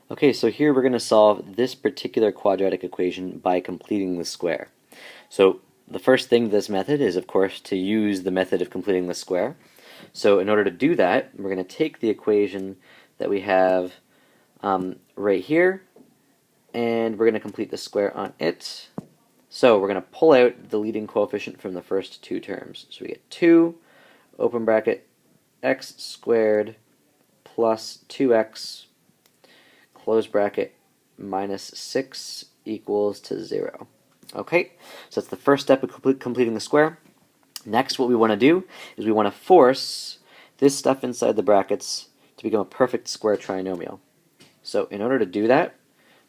Okay, so here we're going to solve this particular quadratic equation by completing the square. So the first thing to this method is, of course, to use the method of completing the square. So in order to do that, we're going to take the equation that we have right here, and we're going to complete the square on it. So we're going to pull out the leading coefficient from the first two terms. So we get 2, open bracket, x squared plus 2x close bracket minus 6 equals to 0. Okay, so that's the first step of completing the square. Next, what we want to do is we want to force this stuff inside the brackets to become a perfect square trinomial. So in order to do that,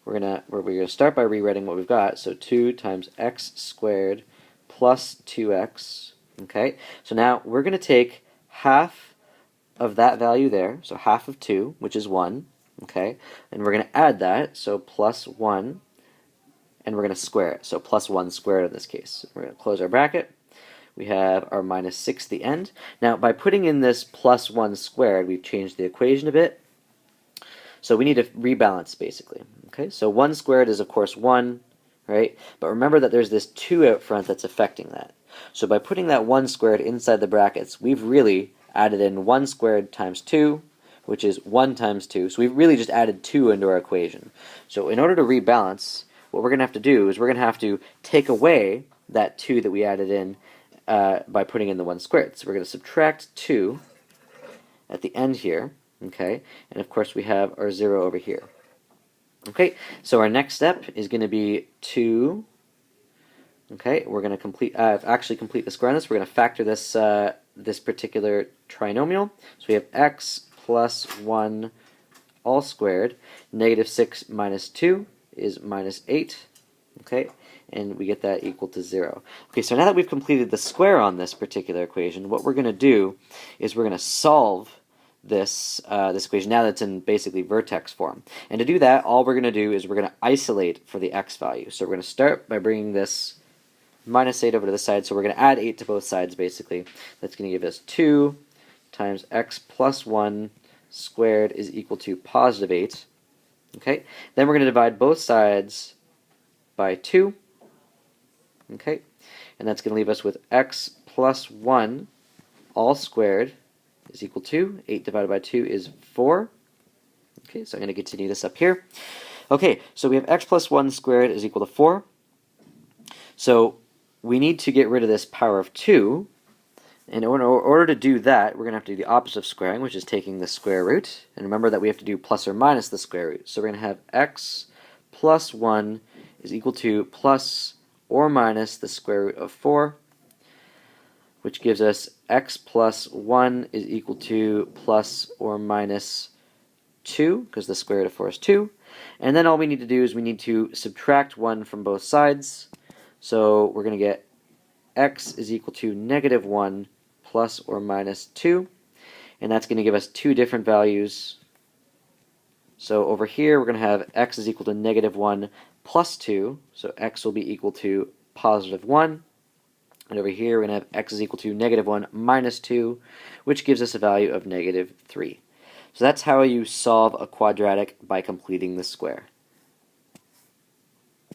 we're gonna start by rewriting what we've got. So 2 times x squared plus 2x. Okay, so now we're going to take half of that value there, so half of 2, which is 1. Okay, and we're going to add that, so plus 1, and we're going to square it, so plus 1 squared in this case. We're going to close our bracket. We have our minus 6 at the end. Now, by putting in this plus 1 squared, we've changed the equation a bit. So we need to rebalance, basically. Okay, so 1 squared is, of course, 1, right? But remember that there's this 2 out front that's affecting that. So by putting that 1 squared inside the brackets, we've really added in 1 squared times 2, which is 1 times 2. So we've really just added 2 into our equation. So in order to rebalance, what we're going to have to do is we're going to have to take away that 2 that we added in by putting in the 1 squared. So we're going to subtract 2 at the end here, okay? And of course we have our 0 over here. Okay, so our next step is going to be 2. Okay, we're going to actually complete the square on this. We're going to factor this this particular trinomial. So we have x plus 1 all squared. Negative 6 minus 2 is minus 8. Okay, and we get that equal to 0. Okay, so now that we've completed the square on this particular equation, what we're going to do is we're going to solve this equation now that's in basically vertex form. And to do that, all we're going to do is we're going to isolate for the x value. So we're going to start by bringing this minus 8 over to the side. So we're going to add 8 to both sides, basically. That's going to give us 2 times x plus 1 squared is equal to positive 8. Okay, then we're going to divide both sides by 2. Okay, and that's going to leave us with x plus 1 all squared is equal to 8 divided by 2 is 4. Okay, so I'm going to continue this up here. Okay, so we have x plus 1 squared is equal to 4. So we need to get rid of this power of 2. And in order to do that, we're going to have to do the opposite of squaring, which is taking the square root. And remember that we have to do plus or minus the square root. So we're going to have x plus 1 is equal to plus or minus the square root of 4, which gives us x plus 1 is equal to plus or minus 2, because the square root of 4 is 2. And then all we need to do is we need to subtract 1 from both sides. So we're going to get x is equal to negative 1 plus or minus 2. And that's going to give us two different values. So over here we're going to have x is equal to negative 1 plus 2. So x will be equal to positive 1. And over here we're going to have x is equal to negative 1 minus 2, which gives us a value of negative 3. So that's how you solve a quadratic by completing the square.